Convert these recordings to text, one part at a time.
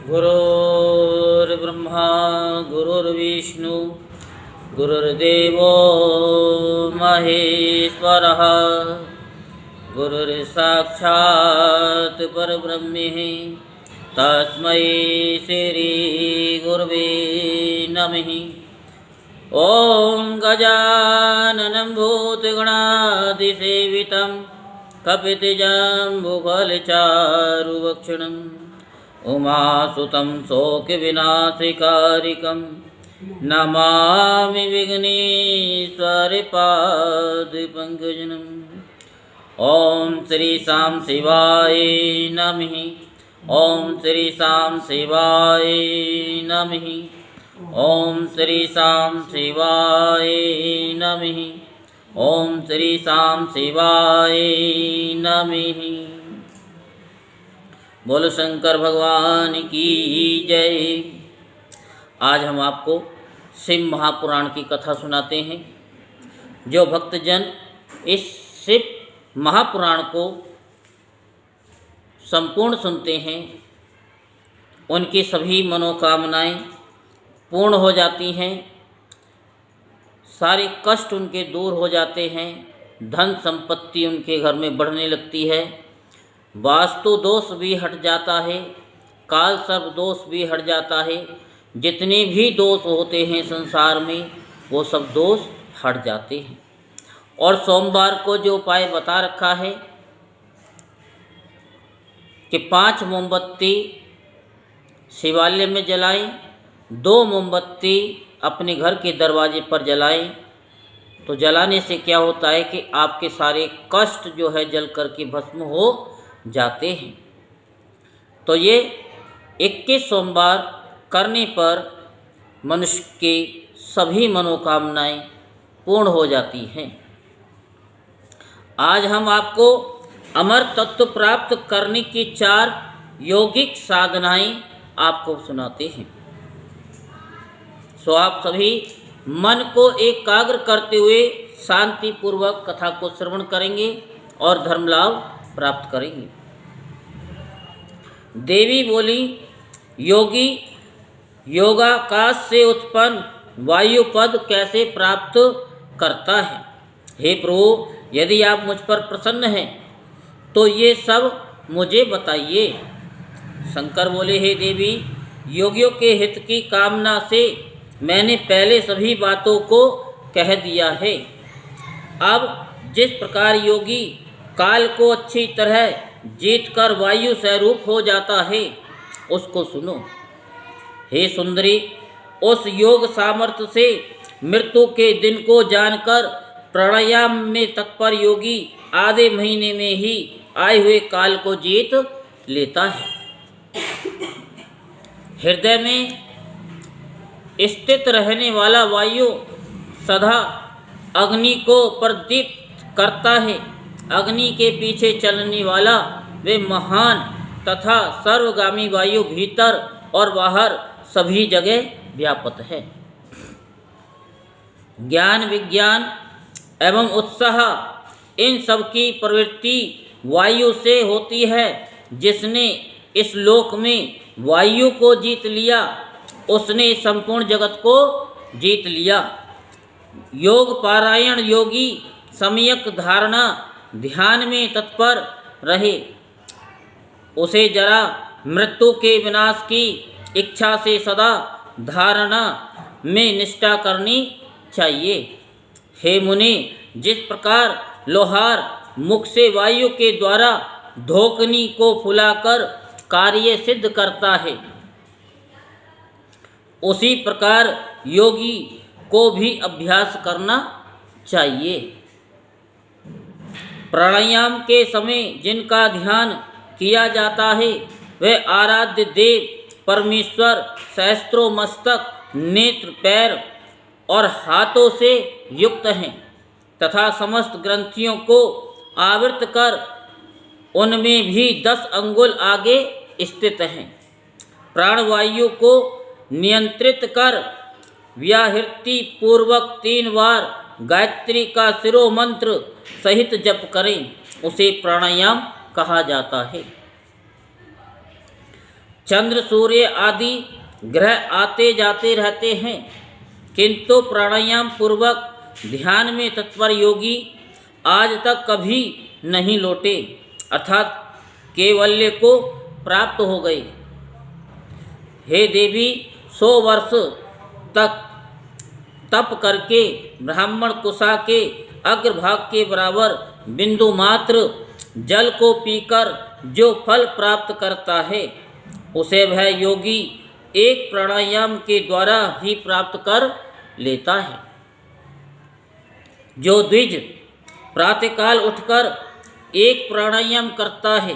गुरुर्ब्रह्मा गुरुर्विष्णु गुरुर्देवो महेश्वरः गुरुर्साक्षात् परब्रह्म तस्मै श्री गुरवे नमः। ॐ गजाननं भूतगणाधिसेवितं कपितजम्बुफलचारुभक्षणम् उमासुतं शोकविनाशकारिकं नमामि विघ्नेश्वरपादपङ्कजम्। ॐ श्री शां शिवाय नमः। ॐ श्री शां शिवाय नमः। ॐ श्री शां शिवाय नमः। ॐ श्री शां शिवाय नमः। बोलो शंकर भगवान की जय। आज हम आपको शिव महापुराण की कथा सुनाते हैं। जो भक्तजन इस शिव महापुराण को संपूर्ण सुनते हैं उनकी सभी मनोकामनाएं पूर्ण हो जाती हैं, सारे कष्ट उनके दूर हो जाते हैं, धन संपत्ति उनके घर में बढ़ने लगती है, वास्तु दोष भी हट जाता है, काल सर्प दोष भी हट जाता है। जितने भी दोष होते हैं संसार में वो सब दोष हट जाते हैं। और सोमवार को जो उपाय बता रखा है कि 5 मोमबत्ती शिवालय में जलाएं, 2 मोमबत्ती अपने घर के दरवाजे पर जलाएं। तो जलाने से क्या होता है कि आपके सारे कष्ट जो है जल कर के भस्म हो जाते हैं। तो ये 21 सोमवार करने पर मनुष्य की सभी मनोकामनाएं पूर्ण हो जाती हैं। आज हम आपको अमर तत्व प्राप्त करने की 4 यौगिक साधनाएं आपको सुनाते हैं। सो आप सभी मन को एकाग्र करते हुए शांतिपूर्वक कथा को श्रवण करेंगे और धर्म लाभ प्राप्त करेंगे। देवी बोली, योगी योगाकाश से उत्पन्न वायुपद कैसे प्राप्त करता है? हे प्रभु, यदि आप मुझ पर प्रसन्न हैं तो ये सब मुझे बताइए। शंकर बोले, हे देवी, योगियों के हित की कामना से मैंने पहले सभी बातों को कह दिया है। अब जिस प्रकार योगी काल को अच्छी तरह जीतकर वायु स्वरूप हो जाता है उसको सुनो। हे सुंदरी, उस योग सामर्थ्य से मृत्यु के दिन को जानकर प्राणायाम में तत्पर योगी आधे महीने में ही आए हुए काल को जीत लेता है। हृदय में स्थित रहने वाला वायु सदा अग्नि को प्रदीप्त करता है। अग्नि के पीछे चलने वाला वे महान तथा सर्वगामी वायु भीतर और बाहर सभी जगह व्याप्त है। ज्ञान विज्ञान एवं उत्साह इन सब की प्रवृत्ति वायु से होती है। जिसने इस लोक में वायु को जीत लिया उसने संपूर्ण जगत को जीत लिया। योग पारायण योगी सम्यक धारणा ध्यान में तत्पर रहे। उसे जरा मृत्यु के विनाश की इच्छा से सदा धारणा में निष्ठा करनी चाहिए। हे मुनि, जिस प्रकार लोहार मुख से वायु के द्वारा धोकनी को फुलाकर कार्य सिद्ध करता है, उसी प्रकार योगी को भी अभ्यास करना चाहिए। प्राणायाम के समय जिनका ध्यान किया जाता है वह आराध्य देव परमेश्वर सहस्त्रों मस्तक, नेत्र, पैर और हाथों से युक्त हैं तथा समस्त ग्रंथियों को आवृत कर उनमें भी 10 अंगुल आगे स्थित हैं। प्राणवायु को नियंत्रित कर व्याहृति पूर्वक 3 बार गायत्री का शिरो मंत्र सहित जप करें, उसे प्राणायाम कहा जाता है। चंद्र सूर्य आदि ग्रह आते जाते रहते हैं, किंतु प्राणायाम पूर्वक ध्यान में तत्पर योगी आज तक कभी नहीं लौटे, अर्थात कैवल्य को प्राप्त हो गए। हे देवी, 100 वर्ष तक तप करके ब्राह्मण कुशा के अग्रभाग के बराबर बिंदु मात्र जल को पीकर जो फल प्राप्त करता है, उसे वह योगी एक प्राणायाम के द्वारा ही प्राप्त कर लेता है। जो द्विज प्रातःकाल उठकर एक प्राणायाम करता है,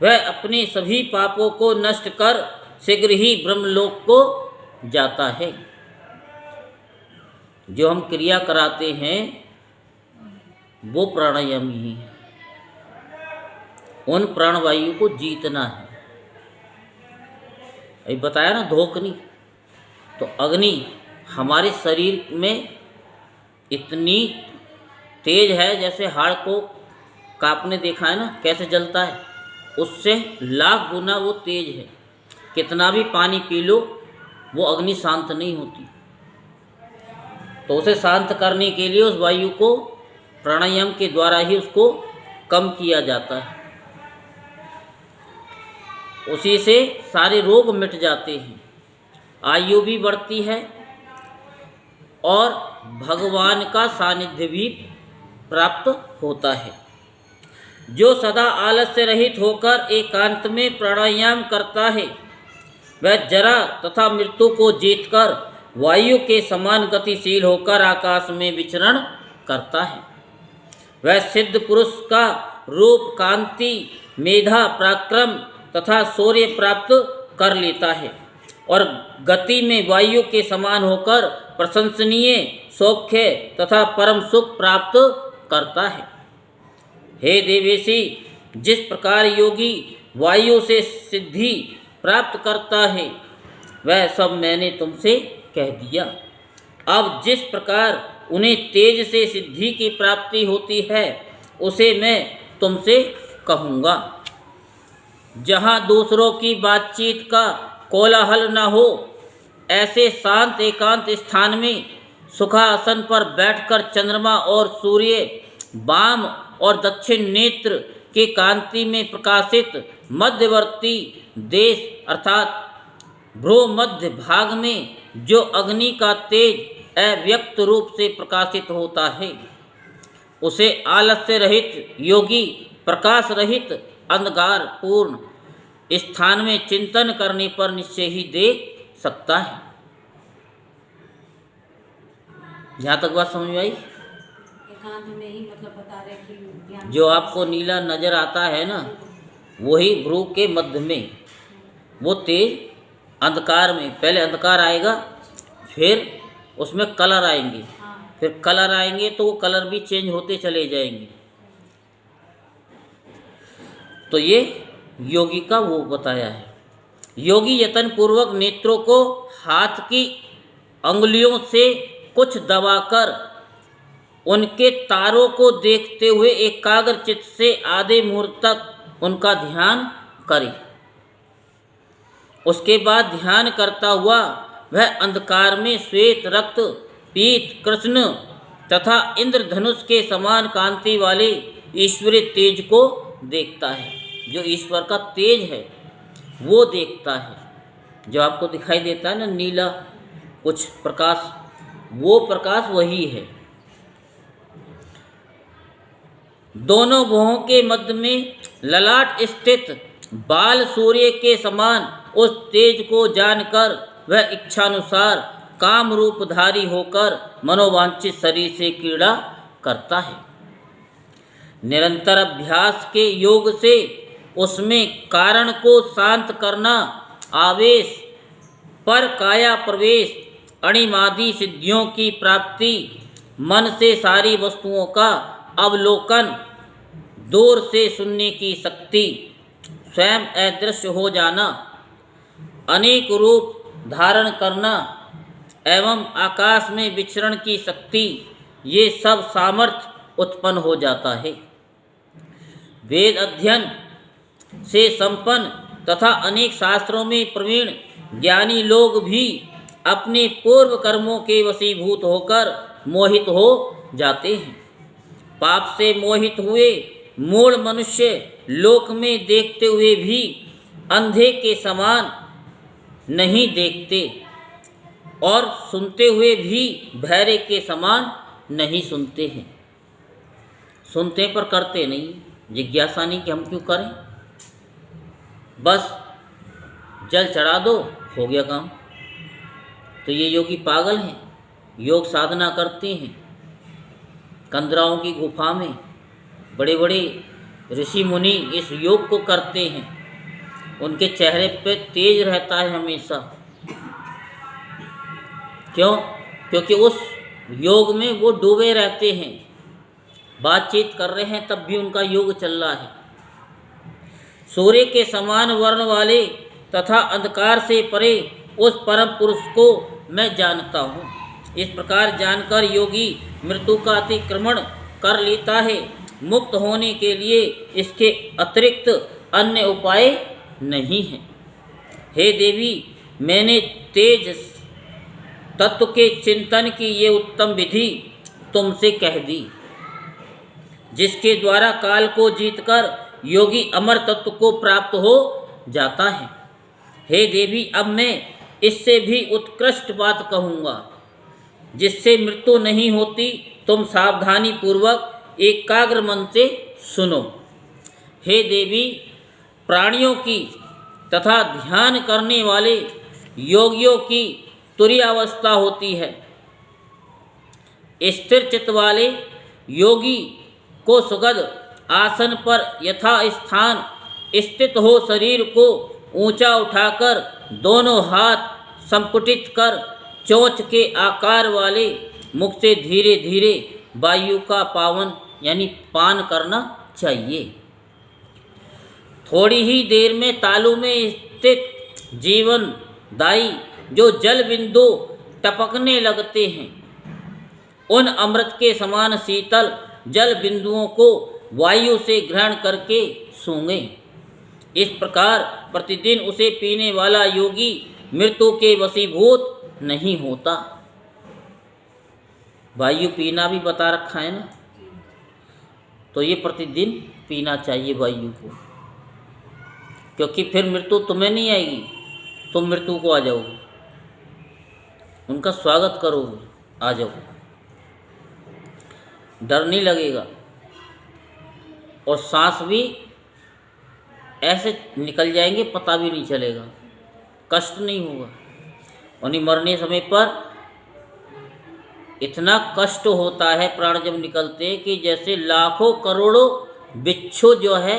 वह अपने सभी पापों को नष्ट कर शीघ्र ही ब्रह्मलोक को जाता है। जो हम क्रिया कराते हैं वो प्राणायाम ही है। उन प्राणवायु को जीतना है। अभी बताया ना धोकनी, तो अग्नि हमारे शरीर में इतनी तेज है, जैसे हाड़ को कांपने देखा है ना कैसे जलता है, उससे लाख गुना वो तेज है। कितना भी पानी पी लो वो अग्नि शांत नहीं होती। तो उसे शांत करने के लिए उस वायु को प्राणायाम के द्वारा ही उसको कम किया जाता है। उसी से सारे रोग मिट जाते हैं, आयु भी बढ़ती है और भगवान का सानिध्य भी प्राप्त होता है। जो सदा आलस्य रहित होकर एकांत में प्राणायाम करता है, वह जरा तथा मृत्यु को जीतकर वायु के समान गतिशील होकर आकाश में विचरण करता है। वह सिद्ध पुरुष का रूप, कांति, मेधा, पराक्रम तथा शौर्य प्राप्त कर लेता है और गति में वायु के समान होकर प्रशंसनीय सौख्य तथा परम सुख प्राप्त करता है। हे देवेशी, जिस प्रकार योगी वायु से सिद्धि प्राप्त करता है, वह सब मैंने तुमसे कह दिया। अब जिस प्रकार उन्हें तेज से सिद्धि की प्राप्ति होती है, उसे मैं तुमसे कहूँगा। जहाँ दूसरों की बातचीत का कोलाहल न हो, ऐसे शांत एकांत स्थान में सुखासन पर बैठकर चंद्रमा और सूर्य वाम और दक्षिण नेत्र के कांति में प्रकाशित मध्यवर्ती देश अर्थात भ्रू मध्य भाग में जो अग्नि का तेज अव्यक्त रूप से प्रकाशित होता है, उसे आलस्य रहित योगी प्रकाश रहित अंधकार पूर्ण स्थान में चिंतन करने पर निश्चय ही देख सकता है। यहाँ तक बात समझ में आई? एकांत में ही मतलब बता रहे कि जो आपको नीला नजर आता है ना, वही भ्रू के मध्य में वो तेज अंधकार में, पहले अंधकार आएगा, फिर उसमें कलर आएंगे, फिर कलर आएंगे तो वो कलर भी चेंज होते चले जाएंगे। तो ये योगी का वो बताया है। योगी यत्न पूर्वक नेत्रों को हाथ की अंगुलियों से कुछ दबाकर उनके तारों को देखते हुए एकाग्र चित्त से आधे मुहूर्त तक उनका ध्यान करे। उसके बाद ध्यान करता हुआ वह अंधकार में श्वेत, रक्त, पीत, कृष्ण तथा इंद्रधनुष के समान कांति वाले ईश्वरीय तेज को देखता है। जो ईश्वर का तेज है वो देखता है। जो आपको दिखाई देता है ना नीला कुछ प्रकाश, वो प्रकाश वही है। दोनों भुवों के मध्य में ललाट स्थित बाल सूर्य के समान उस तेज को जानकर वह इच्छानुसार काम रूपधारी होकर मनोवांछित शरीर से क्रीड़ा करता है। निरंतर अभ्यास के योग से उसमें कारण को शांत करना, आवेश पर काया प्रवेश, अणिमादि सिद्धियों की प्राप्ति, मन से सारी वस्तुओं का अवलोकन, दूर से सुनने की शक्ति, स्वयं अदृश्य हो जाना, अनेक रूप धारण करना एवं आकाश में विचरण की शक्ति, ये सब सामर्थ्य उत्पन्न हो जाता है। वेद अध्ययन से संपन्न तथा अनेक शास्त्रों में प्रवीण ज्ञानी लोग भी अपने पूर्व कर्मों के वशीभूत होकर मोहित हो जाते हैं। पाप से मोहित हुए मूढ़ मनुष्य लोक में देखते हुए भी अंधे के समान नहीं देखते और सुनते हुए भी बहरे के समान नहीं सुनते हैं। सुनते पर करते नहीं, जिज्ञासा नहीं कि हम क्यों करें, बस जल चढ़ा दो, हो गया काम। तो ये योगी पागल हैं, योग साधना करते हैं। कंदराओं की गुफा में बड़े बड़े ऋषि मुनि इस योग को करते हैं, उनके चेहरे पे तेज रहता है हमेशा। क्यों? क्योंकि उस योग में वो डूबे रहते हैं, बातचीत कर रहे हैं तब भी उनका योग चल रहा है। सूर्य के समान वर्ण वाले तथा अंधकार से परे उस परम पुरुष को मैं जानता हूँ। इस प्रकार जानकर योगी मृत्यु का अतिक्रमण कर लेता है। मुक्त होने के लिए इसके अतिरिक्त अन्य उपाय नहीं है। हे देवी, मैंने तेज तत्व के चिंतन की ये उत्तम विधि तुमसे कह दी, जिसके द्वारा काल को जीतकर योगी अमर तत्व को प्राप्त हो जाता है। हे देवी, अब मैं इससे भी उत्कृष्ट बात कहूँगा, जिससे मृत्यु नहीं होती। तुम सावधानी पूर्वक एकाग्र मन से सुनो। हे देवी, प्राणियों की तथा ध्यान करने वाले योगियों की तुरीयावस्था होती है। स्थिर चित्त वाले योगी को सुगद आसन पर यथा स्थान स्थित हो शरीर को ऊंचा उठाकर दोनों हाथ संपुटित कर चोंच के आकार वाले मुख से धीरे धीरे वायु का पावन यानी पान करना चाहिए। थोड़ी ही देर में तालु में स्थित जीवनदायी जो जल बिंदु टपकने लगते हैं, उन अमृत के समान शीतल जल बिंदुओं को वायु से ग्रहण करके सूंघे। इस प्रकार प्रतिदिन उसे पीने वाला योगी मृत्यु के वशीभूत नहीं होता। वायु पीना भी बता रखा है ना, तो ये प्रतिदिन पीना चाहिए वायु को, क्योंकि फिर मृत्यु तुम्हें नहीं आएगी, तुम मृत्यु को आ जाओगे, उनका स्वागत करोगे, आ जाओ, डर नहीं लगेगा और सांस भी ऐसे निकल जाएंगे पता भी नहीं चलेगा, कष्ट नहीं होगा। और मरने समय पर इतना कष्ट होता है प्राण जब निकलते हैं कि जैसे लाखों करोड़ों बिच्छू जो है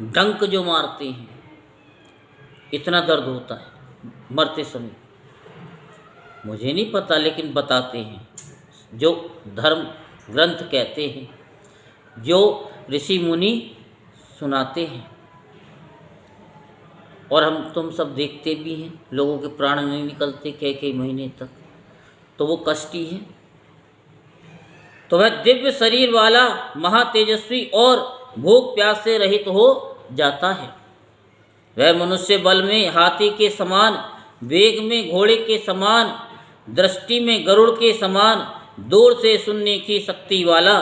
डंक जो मारते हैं, इतना दर्द होता है मरते समय। मुझे नहीं पता, लेकिन बताते हैं जो धर्म ग्रंथ कहते हैं, जो ऋषि मुनि सुनाते हैं, और हम तुम सब देखते भी हैं, लोगों के प्राण नहीं निकलते कई कई महीने तक, तो वो कष्टी है। तो वह दिव्य शरीर वाला महातेजस्वी और भूख प्यास से रहित हो जाता है। वह मनुष्य बल में हाथी के समान, वेग में घोड़े के समान, दृष्टि में गरुड़ के समान, दूर से सुनने की शक्ति वाला,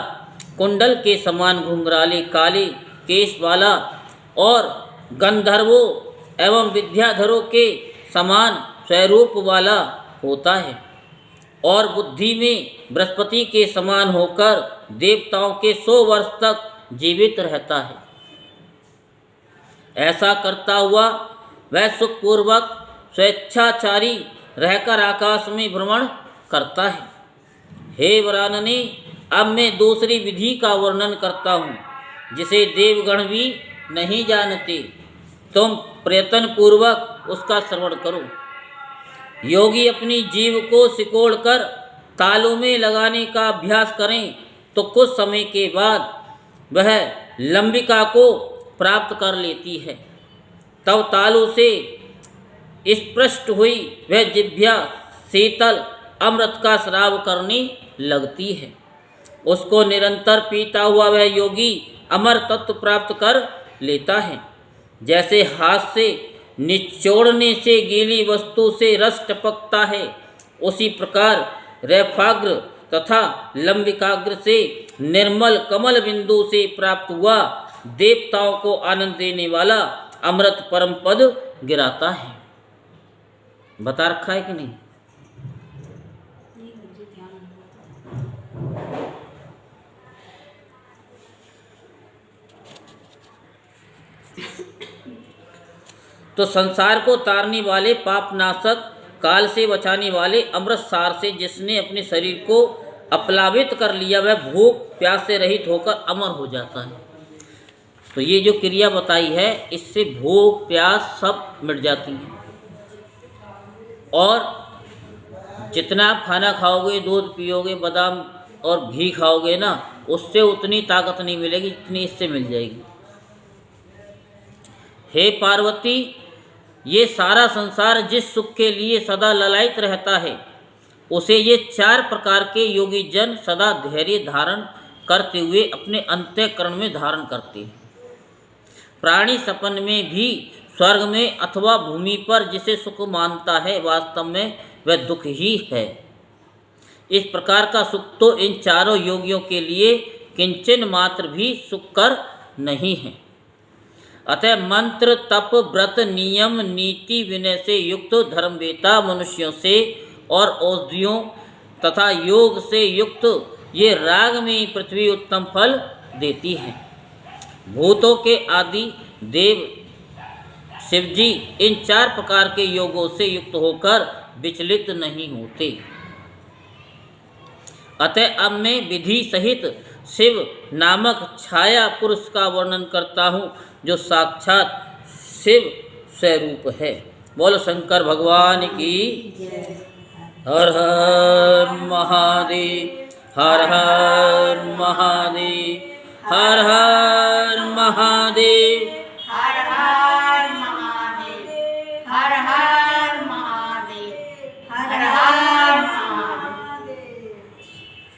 कुंडल के समान घुंघराले काले केश वाला और गंधर्वों एवं विद्याधरों के समान स्वरूप वाला होता है, और बुद्धि में बृहस्पति के समान होकर देवताओं के 100 वर्ष तक जीवित रहता है। ऐसा करता हुआ वह सुखपूर्वक स्वेच्छाचारी रहकर आकाश में भ्रमण करता है। हे वरानने, अब मैं दूसरी विधि का वर्णन करता हूँ, जिसे देवगण भी नहीं जानते। तुम प्रयत्न पूर्वक उसका श्रवण करो। योगी अपनी जीव को सिकोड़कर तालू में लगाने का अभ्यास करें तो कुछ समय के बाद वह लंबिका को प्राप्त कर लेती है। तब तालू से स्पृष्ट हुई वह जिह्वा शीतल अमृत का स्राव करने लगती है। उसको निरंतर पीता हुआ वह योगी अमर तत्व प्राप्त कर लेता है। जैसे हाथ से निचोड़ने से गीली वस्तु से रस टपकता है, उसी प्रकार रैफाग्र तथा लंबिकाग्र से निर्मल कमल बिंदु से प्राप्त हुआ देवताओं को आनंद देने वाला अमृत परम पद गिराता है। बता रखा है कि नहीं? नहीं, मुझे ध्यान नहीं होता। तो संसार को तारने वाले पापनाशक, काल से बचाने वाले अमृत सार से जिसने अपने शरीर को अपलावित कर लिया, वह भूख प्यास से रहित होकर अमर हो जाता है। तो ये जो क्रिया बताई है, इससे भूख प्यास सब मिट जाती है। और जितना आप खाना खाओगे, दूध पियोगे, बादाम और घी खाओगे ना, उससे उतनी ताकत नहीं मिलेगी जितनी इससे मिल जाएगी। हे पार्वती, ये सारा संसार जिस सुख के लिए सदा ललायित रहता है, उसे ये 4 प्रकार के योगी जन सदा धैर्य धारण करते हुए अपने अंतःकरण में धारण करते हैं। प्राणी सपन में भी, स्वर्ग में अथवा भूमि पर जिसे सुख मानता है, वास्तव में वह दुख ही है। इस प्रकार का सुख तो इन चारों योगियों के लिए किंचन मात्र भी सुखकर नहीं है। अतः मंत्र, तप, व्रत, नियम, नीति, विनय से युक्त धर्मवेता मनुष्यों से और औषधियों तथा योग से युक्त ये राग में पृथ्वी उत्तम फल देती है। भूतों के आदि देव शिवजी इन 4 प्रकार के योगों से युक्त होकर विचलित नहीं होते। अतः अब मैं विधि सहित शिव नामक छाया पुरुष का वर्णन करता हूँ, जो साक्षात शिव स्वरूप है। बोलो शंकर भगवान की। हर हर महादेव, हर हर महादेव, हर हर महादेव।